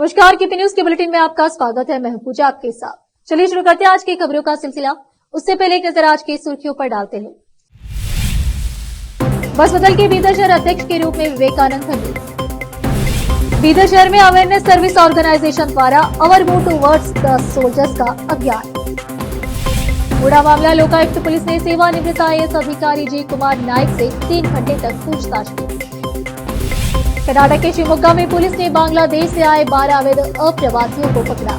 नमस्कार, KP news के bulletin में आपका स्वागत है। मैं हूं पूजा आपके साथ। चलिए शुरू करते हैं आज की खबरों का सिलसिला। उससे पहले एक नजर आज की सुर्खियों पर डालते हैं। बस बदल के बीदर शहर अध्यक्ष के रूप में विवेकानंद धन्य। बीदर शहर में अवेयरनेस सर्विस ऑर्गेनाइजेशन द्वारा अवर मूव टुवर्ड्स द सोल्जर्स का अभियान। बूढ़ा मामला लोकायुक्त पुलिस ने सेवानिवृत्त IAS अधिकारी जी कुमार नायक से 3 घंटे तक पूछताछ की। कर्नाटक के शिवमोगा में पुलिस ने बांग्लादेश से आए 12 अवैध अप्रवासियों को पकड़ा।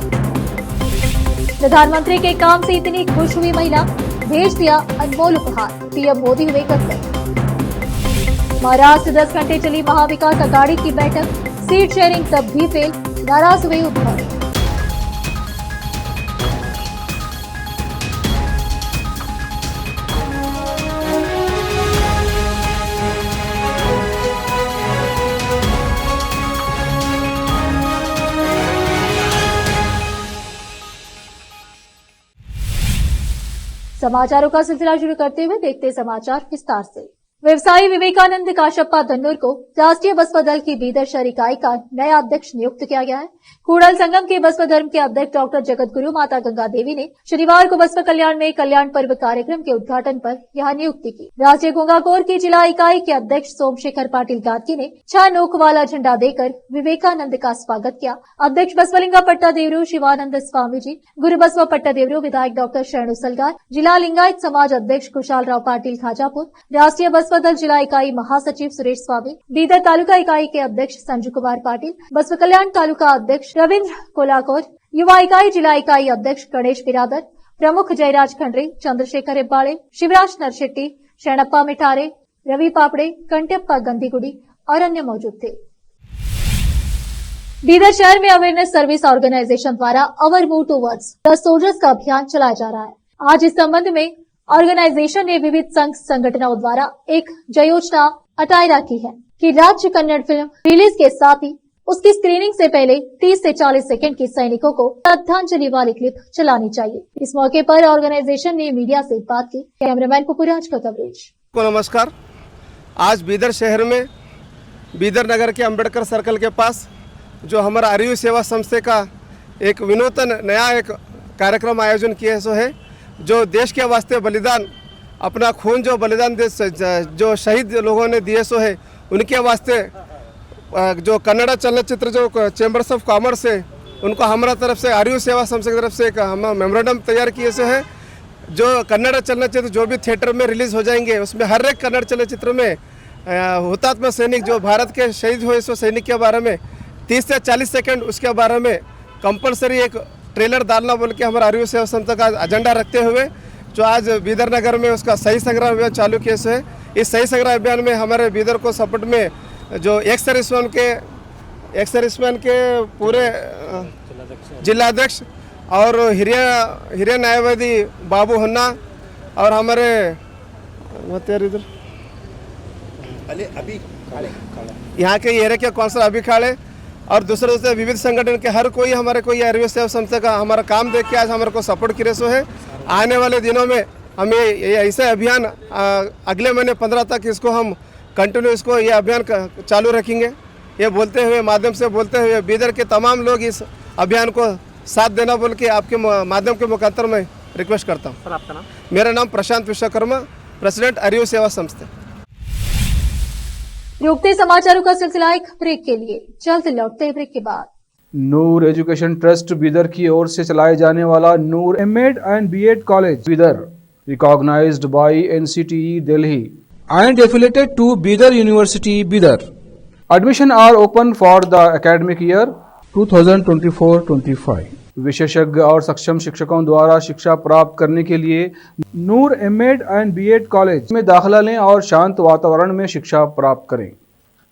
प्रधानमंत्री के काम से इतनी खुश हुई महिला, भेज दिया अनमोल उपहार, PM मोदी हुए गदगद। महाराष्ट्र 10 घंटे चली महाविकास अघाड़ी की बैठक, सीट शेयरिंग तब भी फेल, नाराज हुए उद्धव। समाचारों का सिलसिला शुरू करते हुए देखते समाचार विस्तार से। व्यवसायी विवेकानंद काशप्पा धन्नूर को राष्ट्रीय बसपा दल की बीदर शहर इकाई का नया अध्यक्ष नियुक्त किया गया है। कूड़ल संगम के बसपा धर्म के अध्यक्ष डॉक्टर जगत गुरु माता गंगा देवी ने शनिवार को बसपा कल्याण में कल्याण पर्व कार्यक्रम के उद्घाटन पर यह नियुक्ति की। राष्ट्रीय गंगा कोर की जिला इकाई के अध्यक्ष सोमशेखर पाटिल गादकी ने 6 नोक वाला झंडा देकर विवेकानंद का स्वागत किया। अध्यक्ष बसवलिंगा पट्टा देवरू शिवानंद स्वामी जी, गुरु बसवा पट्टा देवरू, विधायक डॉक्टर शरणु सलगार, जिला लिंगायत समाज अध्यक्ष कुशाल राव पाटिल खाजापुर, राष्ट्रीय बसपा दल जिला इकाई महासचिव सुरेश स्वामी, बीदर तालुका इकाई के अध्यक्ष संजू कुमार पाटिल, बसवा कल्याण तालुका अध्यक्ष रविंद्र कोलाकोर, युवा इकाई जिला इकाई अध्यक्ष गणेश बिरादर, प्रमुख जयराज खंडरे, चंद्रशेखर हेब्बाड़े, शिवराज नरशेट्टी, शरणप्पा मिठारे, रवि पापड़े, कंटेप्पा गंदीगुड़ी और अन्य मौजूद थे। बीदर शहर में अवेयरनेस सर्विस ऑर्गेनाइजेशन द्वारा अवर मूव टुवर्ड्स द सोल्जर्स का अभियान चलाया जा रहा है। आज इस संबंध में ऑर्गेनाइजेशन ने विविध संघ संगठनों द्वारा एक योजना अटायरा की है कि राज्य कन्नड़ फिल्म रिलीज के साथ ही उसकी स्क्रीनिंग से पहले 30 से 40 सेकंड की सैनिकों को श्रद्धांजलि वाली क्लिप चलानी चाहिए। इस मौके पर ऑर्गेनाइजेशन ने मीडिया से बात की। कैमरामैन पुपुराज का कवरेज। नमस्कार। आज बीदर शहर में बीदर नगर के अंबेडकर सर्कल के पास जो हमारा आर्यू सेवा संस्था का एक विनूतन नया एक कार्यक्रम आयोजन किया सो है, जो देश के वास्ते बलिदान, अपना खून जो बलिदान जो शहीद लोगों ने दिए सो है, उनके वास्ते जो कन्नड़ा चलचित्र जो चैम्बर्स ऑफ कॉमर्स है, उनको हमारा तरफ से आर्यू सेवा संस्था की तरफ से एक हम मेमोरेंडम तैयार किए से है। जो कन्नड़ चलचित्र जो भी थिएटर में रिलीज हो जाएंगे, उसमें हर एक कन्नड़ चलचित्र में हुतात्मा सैनिक जो भारत के शहीद हुए सो सैनिक के बारे में 30 से 40 सेकंड उसके बारे में कंपलसरी एक ट्रेलर डालना बोल के हमारा आर्यू सेवा संस्था का एजेंडा रखते हुए जो आज बीदर नगर में उसका सही संग्रह अभियान चालू किए से है। इस सही संग्रह अभियान में हमारे बीदर को सपोर्ट में जो एक्स सर्विसमैन के पूरे जिलाध्यक्ष और हिरिया न्यायवादी बाबू हुन्ना और हमारे इधर यहाँ के एरिया के काउंसलर अभी खाड़े और दूसरे विविध संगठन के हर कोई हमारे को ये आर्यू सेवा संस्था का हमारा काम देख के आज हमारे को सपोर्ट करे सो है। आने वाले दिनों में हमें ये ऐसा अभियान अगले महीने 15 तक इसको हम कंटिन्यू इसको ये अभियान चालू रखेंगे। ये बोलते हुए बीदर के तमाम लोग इस अभियान को साथ देना बोल के आपके माध्यम के मुखातर मैं रिक्वेस्ट करता हूँ। सर, आपका नाम? मेरा नाम प्रशांत विश्वकर्मा, प्रेसिडेंट आर्यू सेवा संस्था। रुकते समाचारों का सिलसिला एक ब्रेक के लिए, जल्द लौटते ब्रेक के बाद। नूर एजुकेशन ट्रस्ट बीदर की ओर से चलाए जाने वाला Noor MEd and BEd college Bidar, recognised by NCTE Delhi and affiliated to Bidar University, Bidar. Admission are open for the academic year 2024-25. विशेषज्ञ और सक्षम शिक्षकों द्वारा शिक्षा प्राप्त करने के लिए नूर एमएड एंड बीएड कॉलेज में दाखिला लें और शांत वातावरण में शिक्षा प्राप्त करें।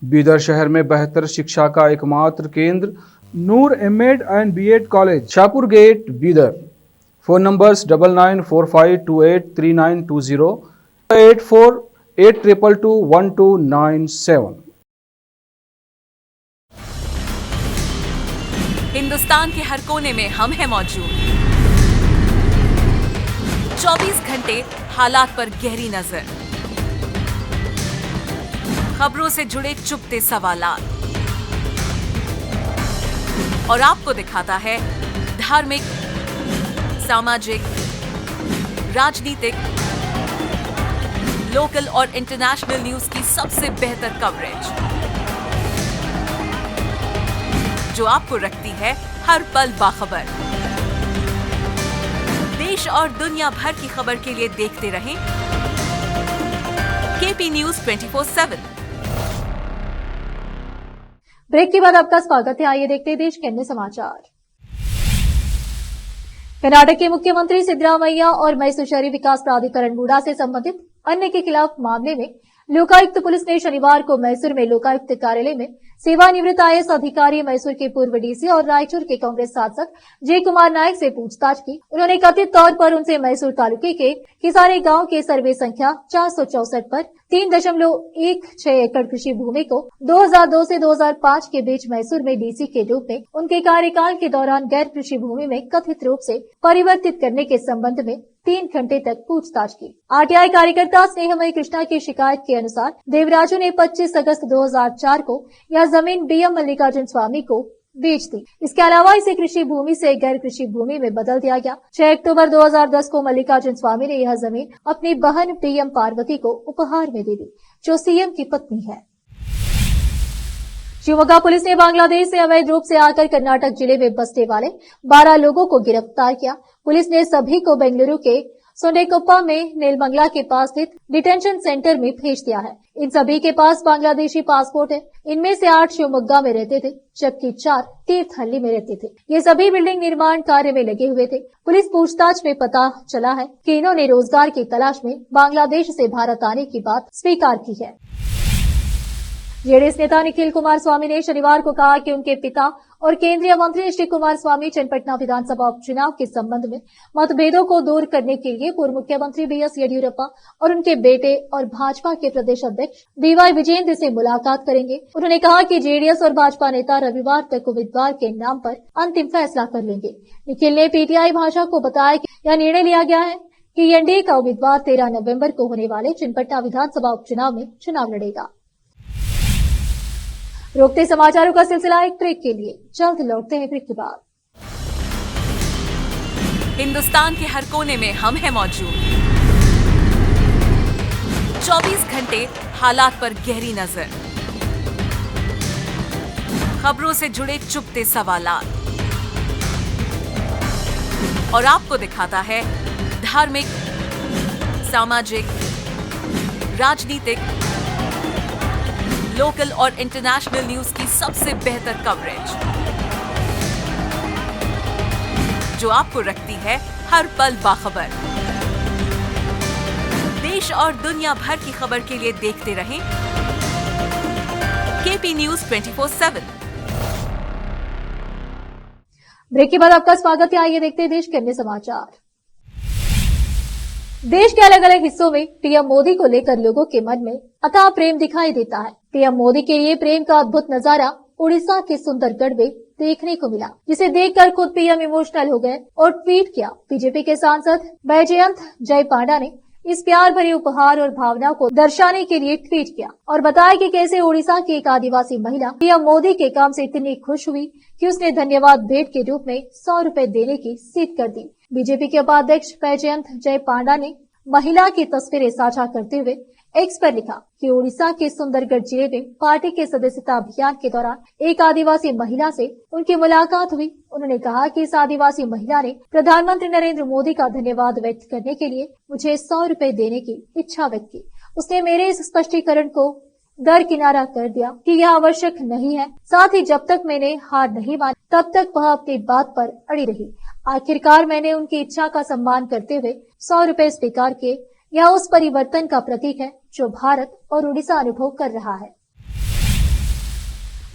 बीदर शहर में बेहतर शिक्षा का एकमात्र केंद्र Noor MEd and BEd college, Shahpur gate, Bidar. Phone numbers 9945283920, 8482221297। Hindustan के हर कोने में हम हैं मौजूद। 24 घंटे हालात पर गहरी नजर, खबरों से जुड़े चुपते सवालात, और आपको दिखाता है धार्मिक, सामाजिक, राजनीतिक, लोकल और इंटरनेशनल न्यूज की सबसे बेहतर कवरेज, जो आपको रखती है हर पल बाखबर। देश और दुनिया भर की खबर के लिए देखते रहें केपी न्यूज 24/7। ब्रेक के बाद आपका स्वागत है। आइए देखते हैं देश के अन्य समाचार। कर्नाटक के मुख्यमंत्री सिद्धरामैया और मैसूर शहरी विकास प्राधिकरण बूढ़ा से संबंधित अन्य के खिलाफ मामले में लोकायुक्त पुलिस ने शनिवार को मैसूर में लोकायुक्त कार्यालय में सेवानिवृत्त आईएएस अधिकारी मैसूर के पूर्व डीसी और रायचूर के कांग्रेस सांसद जय कुमार नायक से पूछताछ की। उन्होंने कथित तौर पर उनसे मैसूर तालुके के किसारे गांव के सर्वे संख्या 464 पर 3.16 एकड़ कृषि भूमि को 2002 से 2005 के बीच मैसूर में डीसी के रूप में उनके कार्यकाल के दौरान गैर कृषि भूमि में कथित रूप से परिवर्तित करने के संबंध में 3 घंटे तक पूछताछ की। आरटीआई कार्यकर्ता स्नेहमयी कृष्णा की शिकायत के अनुसार देवराजू ने 25 अगस्त 2004 को यह जमीन बीएम मल्लिकार्जुन स्वामी को बेच दी। इसके अलावा इसे कृषि भूमि से गैर कृषि भूमि में बदल दिया गया। 6 अक्टूबर 2010 को मल्लिकार्जुन स्वामी ने यह जमीन अपनी बहन बीएम पार्वती को उपहार में दे दी, जो सीएम की पत्नी है। शिवमोगा पुलिस ने बांग्लादेश से अवैध रूप से आकर कर्नाटक जिले में बसने वाले 12 लोगों को गिरफ्तार किया। पुलिस ने सभी को बेंगलुरु के सोंडेकोप्पा में नेलमंगला के पास स्थित डिटेंशन सेंटर में भेज दिया है। इन सभी के पास बांग्लादेशी पासपोर्ट है। इनमें से 8 शिवमोगा में रहते थे, जबकि 4 तीर्थहल्ली में रहते थे। ये सभी बिल्डिंग निर्माण कार्य में लगे हुए थे। पुलिस पूछताछ में पता चला है कि इन्होंने रोजगार की तलाश में बांग्लादेश से भारत आने की बात स्वीकार की है। जेडीएस नेता निखिल कुमारस्वामी ने शनिवार को कहा कि उनके पिता और केंद्रीय मंत्री श्री कुमारस्वामी चन्नपटना विधानसभा उपचुनाव के संबंध में मतभेदों को दूर करने के लिए पूर्व मुख्यमंत्री बीएस येडियुरप्पा और उनके बेटे और भाजपा के प्रदेश अध्यक्ष बीवाई विजेंद्र से मुलाकात करेंगे। उन्होंने कहा कि जेडीएस और भाजपा नेता रविवार तक उम्मीदवार के नाम पर अंतिम फैसला कर लेंगे। निखिल ने पीटीआई भाषा को बताया कि यह निर्णय लिया गया है कि एनडीए का उम्मीदवार 13 नवम्बर को होने वाले चन्नपटना विधानसभा उपचुनाव में चुनाव लड़ेगा। रोकते समाचारों का सिलसिला एक ब्रेक के लिए, जल्द लौटते हैं ब्रेक के बाद। हिंदुस्तान के हर कोने में हम हैं मौजूद। 24 घंटे हालात पर गहरी नजर, खबरों से जुड़े चुपते सवालात, और आपको दिखाता है धार्मिक, सामाजिक, राजनीतिक, लोकल और इंटरनेशनल न्यूज की सबसे बेहतर कवरेज, जो आपको रखती है हर पल बाखबर। देश और दुनिया भर की खबर के लिए देखते रहें केपी न्यूज 24/7। ब्रेक के बाद आपका स्वागत है। आइए देखते हैं देश के अन्य समाचार। देश के अलग अलग हिस्सों में पीएम मोदी को लेकर लोगों के मन में अथाह प्रेम दिखाई देता है। पीएम मोदी के लिए प्रेम का अद्भुत नजारा उड़ीसा के सुंदरगढ़ में देखने को मिला, जिसे देखकर खुद पीएम इमोशनल हो गए और ट्वीट किया। बीजेपी के सांसद बैजयंत जय पांडा ने इस प्यार भरे उपहार और भावना को दर्शाने के लिए ट्वीट किया और बताया कि कैसे उड़ीसा की एक आदिवासी महिला पीएम मोदी के काम से इतनी खुश हुई कि उसने धन्यवाद भेंट के रूप में 100 रुपए देने की जिद कर दी। बीजेपी के उपाध्यक्ष बैजयंत जय पांडा ने महिला की तस्वीरें साझा करते हुए एक्स पर लिखा कि उड़ीसा के सुंदरगढ़ जिले में पार्टी के सदस्यता अभियान के दौरान एक आदिवासी महिला से उनकी मुलाकात हुई। उन्होंने कहा कि इस आदिवासी महिला ने प्रधानमंत्री नरेंद्र मोदी का धन्यवाद व्यक्त करने के लिए मुझे 100 रुपए देने की इच्छा व्यक्त की। उसने मेरे इस स्पष्टीकरण को दरकिनारा कर दिया कि यह आवश्यक नहीं है। साथ ही जब तक मैंने हार नहीं मानी तब तक वह अपनी बात पर अड़ी रही। आखिरकार मैंने उनकी इच्छा का सम्मान करते हुए 100 रुपए स्वीकार किए। यह उस परिवर्तन का प्रतीक है जो भारत और उड़ीसा अनुभव कर रहा है।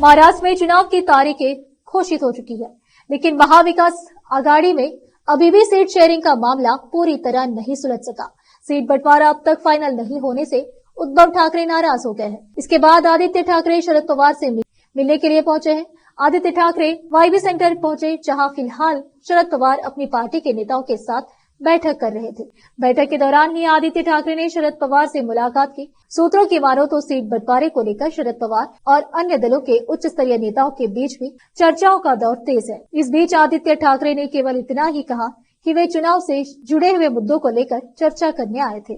महाराष्ट्र में चुनाव की तारीखें घोषित हो चुकी है, लेकिन महाविकास आघाड़ी में अभी भी सीट शेयरिंग का मामला पूरी तरह नहीं सुलझ सका। सीट बंटवारा अब तक फाइनल नहीं होने से उद्धव ठाकरे नाराज हो गए हैं। इसके बाद आदित्य ठाकरे शरद पवार से मिलने के लिए पहुंचे हैं। आदित्य ठाकरे वाईबी सेंटर पहुंचे, जहां फिलहाल शरद पवार अपनी पार्टी के नेताओं के साथ बैठक कर रहे थे। बैठक के दौरान ही आदित्य ठाकरे ने शरद पवार से मुलाकात की। सूत्रों की मानो तो सीट बंटवारे को लेकर शरद पवार और अन्य दलों के उच्च स्तरीय नेताओं के बीच भी चर्चाओं का दौर तेज है। इस बीच आदित्य ठाकरे ने केवल इतना ही कहा कि वे चुनाव से जुड़े हुए मुद्दों को लेकर चर्चा करने आए थे।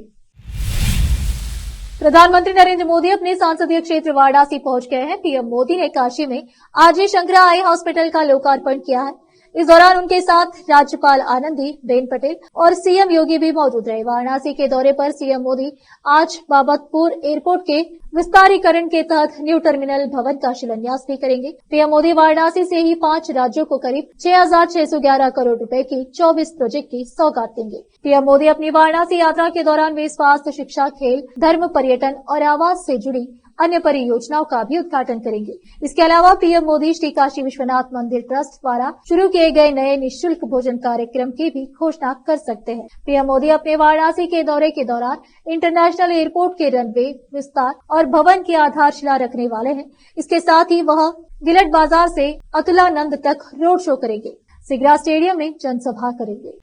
प्रधानमंत्री नरेंद्र मोदी अपने संसदीय क्षेत्र वाराणसी पहुंच गए हैं। पीएम मोदी ने काशी में आरजी शंकरा आई हॉस्पिटल का लोकार्पण किया है। इस दौरान उनके साथ राज्यपाल आनंदी बेन पटेल और सीएम योगी भी मौजूद रहे। वाराणसी के दौरे पर सीएम मोदी आज बाबतपुर एयरपोर्ट के विस्तारीकरण के तहत न्यू टर्मिनल भवन का शिलान्यास भी करेंगे। पीएम मोदी वाराणसी से ही 5 राज्यों को करीब 6,611 करोड़ रुपए की 24 प्रोजेक्ट की सौगात देंगे। पीएम मोदी अपनी वाराणसी यात्रा के दौरान वे स्वास्थ्य, शिक्षा, खेल, धर्म, पर्यटन और आवास से जुड़ी अन्य परियोजनाओं का भी उद्घाटन करेंगे। इसके अलावा पीएम मोदी श्री काशी विश्वनाथ मंदिर ट्रस्ट द्वारा शुरू किए गए नए निःशुल्क भोजन कार्यक्रम की भी घोषणा कर सकते हैं। पीएम मोदी अपने वाराणसी के दौरे के दौरान इंटरनेशनल एयरपोर्ट के रनवे विस्तार और भवन की आधारशिला रखने वाले हैं। इसके साथ ही वह गिलट बाजार से अतुलानंद तक रोड शो करेंगे। सिगरा स्टेडियम में जनसभा करेंगे।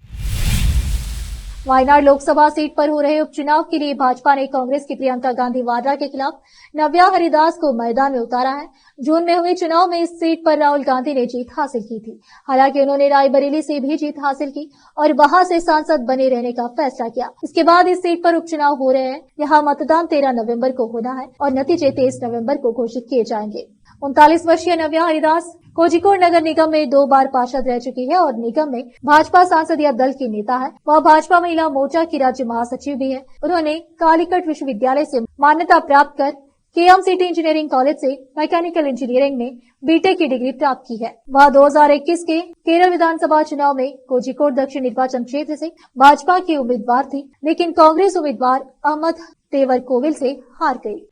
वायनाड लोकसभा सीट पर हो रहे उपचुनाव के लिए भाजपा ने कांग्रेस की प्रियंका गांधी वाड्रा के खिलाफ नव्या हरिदास को मैदान में उतारा है। जून में हुए चुनाव में इस सीट पर राहुल गांधी ने जीत हासिल की थी। हालांकि उन्होंने रायबरेली से भी जीत हासिल की और वहां से सांसद बने रहने का फैसला किया। इसके बाद इस सीट पर उपचुनाव हो रहे हैं। यहाँ मतदान 13 नवंबर को होना है और नतीजे 23 नवंबर को घोषित किए जाएंगे। 39 वर्षीय नव्या हरिदास कोझिकोड नगर निगम में 2 बार पार्षद रह चुकी है और निगम में भाजपा संसदीय दल की नेता है। वह भाजपा महिला मोर्चा की राज्य महासचिव भी है। उन्होंने कालीकट विश्वविद्यालय से मान्यता प्राप्त कर केएमसीटी इंजीनियरिंग कॉलेज से मैकेनिकल इंजीनियरिंग में बीटेक की डिग्री प्राप्त की है। वह 2021 के केरल विधानसभा चुनाव में कोझिकोड दक्षिण निर्वाचन क्षेत्र से भाजपा की उम्मीदवार थी, लेकिन कांग्रेस उम्मीदवार अहमद तेवर कोविल से हार गई।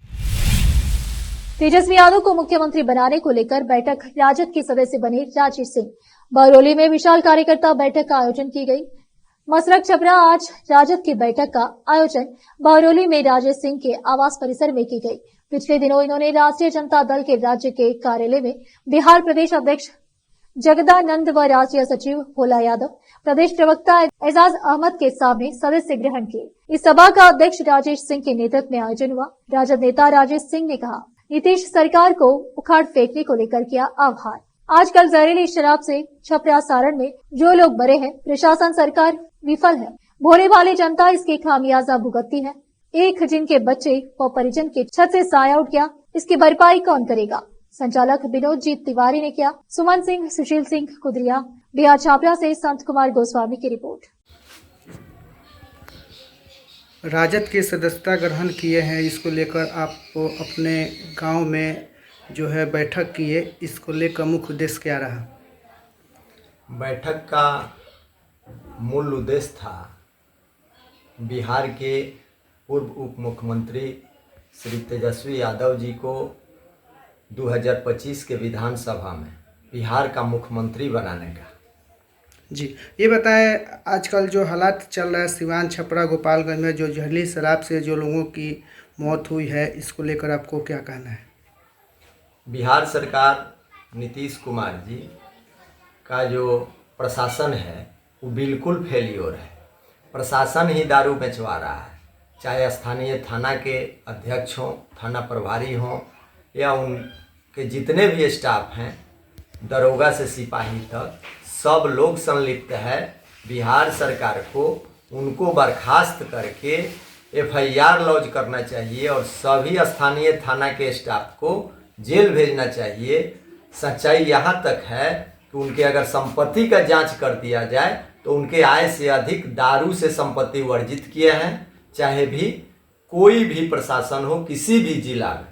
तेजस्वी यादव को मुख्यमंत्री बनाने को लेकर बैठक राजद के सदस्य बने राजेश सिंह। बरौली में विशाल कार्यकर्ता बैठक का आयोजन की गई। मसरक छपरा आज राजद की बैठक का आयोजन बरौली में राजेश सिंह के आवास परिसर में की गई। पिछले दिनों इन्होंने राष्ट्रीय जनता दल के राज्य के कार्यालय में बिहार प्रदेश अध्यक्ष जगदानंद व राष्ट्रीय सचिव भोला यादव, प्रदेश प्रवक्ता एजाज अहमद के सामने सदस्य ग्रहण किए। इस सभा का अध्यक्ष राजेश सिंह के नेतृत्व में आयोजन हुआ। राजद नेता राजेश सिंह ने कहा, नीतीश सरकार को उखाड़ फेंकने को लेकर किया आह्वान। आजकल जहरीली शराब से छपरा सारण में जो लोग मरे हैं, प्रशासन सरकार विफल है। भोले भाले जनता इसके खामियाजा भुगतती है। एक जिनके बच्चे व परिजन के छत से साया उठ गया, इसकी भरपाई कौन करेगा? संचालक विनोद जीत तिवारी ने किया। सुमन सिंह, सुशील सिंह कुदरिया, बिहार छापरा से संत कुमार गोस्वामी की रिपोर्ट। राजद की सदस्यता ग्रहण किए हैं, इसको लेकर आप अपने गांव में जो है बैठक किए, इसको लेकर मुख्य उद्देश्य क्या रहा? बैठक का मूल उद्देश्य था बिहार के पूर्व उप मुख्यमंत्री श्री तेजस्वी यादव जी को 2025 के विधानसभा में बिहार का मुख्यमंत्री बनाने का। जी, ये बताएं, आजकल जो हालात चल रहा है सिवान, छपरा, गोपालगंज में जो जहरीली शराब से जो लोगों की मौत हुई है, इसको लेकर आपको क्या कहना है? बिहार सरकार नीतीश कुमार जी का जो प्रशासन है वो बिल्कुल फेलियर है। प्रशासन ही दारू बेचवा रहा है, चाहे स्थानीय थाना के अध्यक्ष हों, थाना प्रभारी हों या उनके जितने भी स्टाफ हैं, दरोगा से सिपाही तक सब लोग संलिप्त है। बिहार सरकार को उनको बर्खास्त करके एफआईआर लॉन्च करना चाहिए और सभी स्थानीय थाना के स्टाफ को जेल भेजना चाहिए। सच्चाई यहाँ तक है कि उनके अगर संपत्ति का जांच कर दिया जाए तो उनके आय से अधिक दारू से संपत्ति वर्जित किए हैं, चाहे भी कोई भी प्रशासन हो किसी भी जिला में।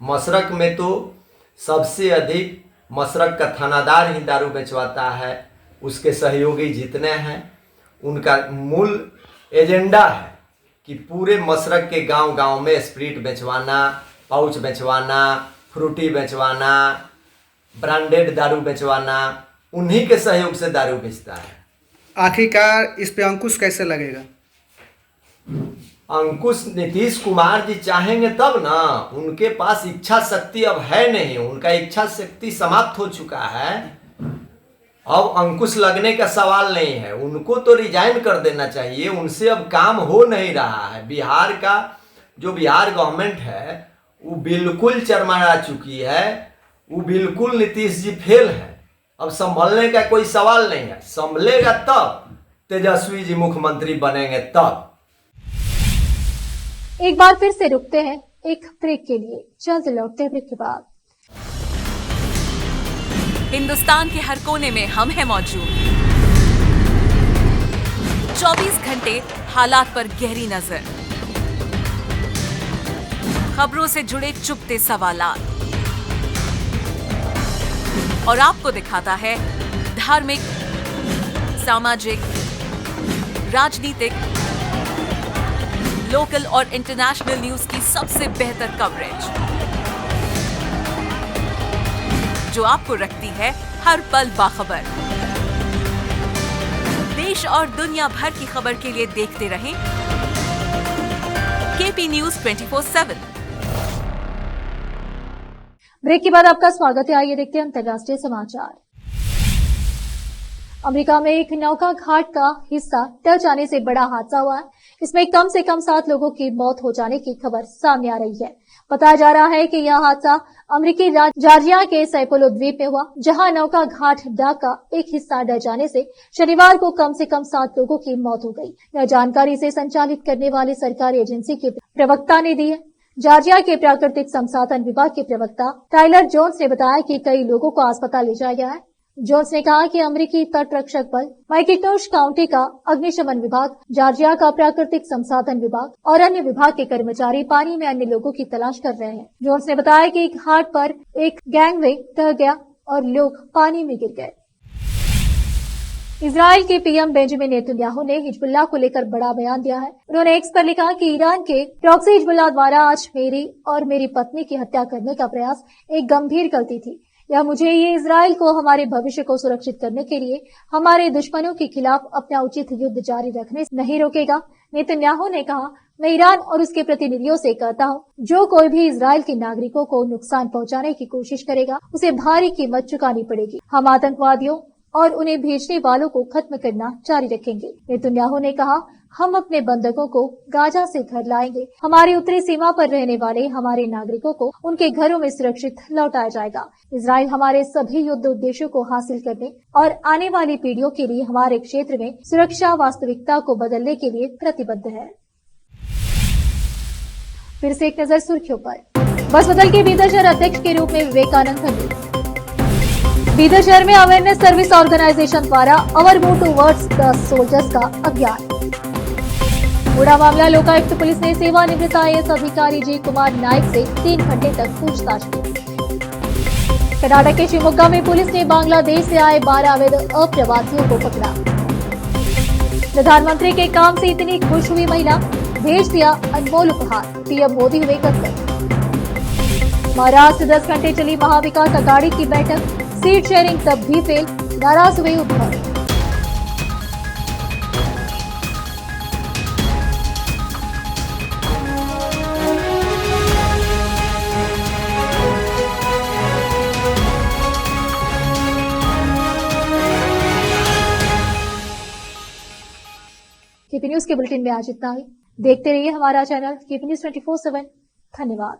मसरक में तो सबसे अधिक मसरक का थानादार ही दारू बेचवाता है। उसके सहयोगी जितने हैं उनका मूल एजेंडा है कि पूरे मसरक के गांव-गांव में स्प्रिट बेचवाना, पाउच बेचवाना, फ्रूटी बेचवाना, ब्रांडेड दारू बेचवाना, उन्हीं के सहयोग से दारू बेचता है। आखिरकार इस पे अंकुश कैसे लगेगा? अंकुश नीतीश कुमार जी चाहेंगे तब ना। उनके पास इच्छा शक्ति अब है नहीं, उनका इच्छा शक्ति समाप्त हो चुका है। अब अंकुश लगने का सवाल नहीं है, उनको तो रिजाइन कर देना चाहिए, उनसे अब काम हो नहीं रहा है। बिहार का जो बिहार गवर्नमेंट है वो बिल्कुल चरमरा चुकी है, वो बिल्कुल नीतीश जी फेल है। अब संभलने का कोई सवाल नहीं है, संभलेगा तब तेजस्वी जी मुख्यमंत्री बनेंगे तब। एक बार फिर से रुकते हैं एक ब्रेक के लिए, जल्द लौटते हैं ब्रेक के बाद। हिंदुस्तान के हर कोने में हम हैं मौजूद। 24 घंटे हालात पर गहरी नजर, खबरों से जुड़े चुपते सवालात और आपको दिखाता है धार्मिक, सामाजिक, राजनीतिक, लोकल और इंटरनेशनल न्यूज की सबसे बेहतर कवरेज, जो आपको रखती है हर पल बाखबर। देश और दुनिया भर की खबर के लिए देखते रहें केपी न्यूज 24/7। ब्रेक के बाद आपका स्वागत है। आइए देखते हैं अंतर्राष्ट्रीय समाचार। अमेरिका में एक नौका घाट का हिस्सा टल जाने से बड़ा हादसा हुआ है। इसमें कम से कम 7 लोगों की मौत हो जाने की खबर सामने आ रही है। बताया जा रहा है कि यह हादसा अमेरिकी राज्य जॉर्जिया के सैपोलो द्वीप में हुआ, जहां नौका घाट डाक का एक हिस्सा डल जाने से शनिवार को कम से कम 7 लोगों की मौत हो गई। यह जानकारी इसे संचालित करने वाली सरकारी एजेंसी के प्रवक्ता ने दी है। जॉर्जिया के प्राकृतिक संसाधन विभाग के प्रवक्ता टाइलर जोन्स ने बताया कि कई लोगों को अस्पताल ले जाया गया है। जोन्स ने कहा कि अमेरिकी तट रक्षक बल, मैकिन्टोश काउंटी का अग्निशमन विभाग, जॉर्जिया का प्राकृतिक संसाधन विभाग और अन्य विभाग के कर्मचारी पानी में अन्य लोगों की तलाश कर रहे हैं। जोन्स ने बताया कि घाट पर एक गैंगवे ढह गया और लोग पानी में गिर गए। इजराइल के पीएम बेंजामिन नेतन्याहू ने हिजबुल्लाह को लेकर बड़ा बयान दिया है। उन्होंने एक्स पर लिखा कि ईरान के प्रॉक्सी हिजबुल्लाह द्वारा आज मेरी और मेरी पत्नी की हत्या करने का प्रयास एक गंभीर गलती थी। यह मुझे ये इजराइल को हमारे भविष्य को सुरक्षित करने के लिए हमारे दुश्मनों के खिलाफ अपना उचित युद्ध जारी रखने से नहीं रोकेगा। नेतन्याहू ने कहा, मैं ईरान और उसके प्रतिनिधियों से कहता हूं, जो कोई भी इजराइल के नागरिकों को नुकसान पहुंचाने की कोशिश करेगा उसे भारी कीमत चुकानी पड़ेगी। हम आतंकवादियों और उन्हें भेजने वालों को खत्म करना जारी रखेंगे। नेतन्याहू ने कहा, हम अपने बंधकों को गाजा से घर लाएंगे। हमारी उत्तरी सीमा पर रहने वाले हमारे नागरिकों को उनके घरों में सुरक्षित लौटाया जाएगा। इजराइल हमारे सभी युद्ध उद्देश्यों को हासिल करने और आने वाली पीढ़ियों के लिए हमारे क्षेत्र में सुरक्षा वास्तविकता को बदलने के लिए प्रतिबद्ध है। फिर से एक नजर सुर्खियों पर। बस बदल के बीदर शहर अध्यक्ष के रूप में विवेकानंद धन्य। बीदर शहर में अवेयरनेस सर्विस ऑर्गेनाइजेशन द्वारा अवर मूव टुवर्ड्स द सोल्जर्स का अभियान। बूढ़ा मामला लोकायुक्त पुलिस ने सेवानिवृत्त IAS अधिकारी जी कुमार नायक से 3 घंटे तक पूछताछ की। कर्नाटक के शिवमोगा में पुलिस ने बांग्लादेश से आए 12 अवैध अप्रवासियों को पकड़ा। प्रधानमंत्री के काम से इतनी खुश हुई महिला, भेज दिया अनमोल उपहार, पीएम मोदी हुए गदगद। महाराष्ट्र 10 घंटे चली महाविकास अघाड़ी की बैठक, सीट शेयरिंग तब भी फेल, नाराज हुए उद्धव। केपी न्यूज के बुलेटिन में आज इतना ही। देखते रहिए हमारा चैनल केपी न्यूज 24/7। धन्यवाद।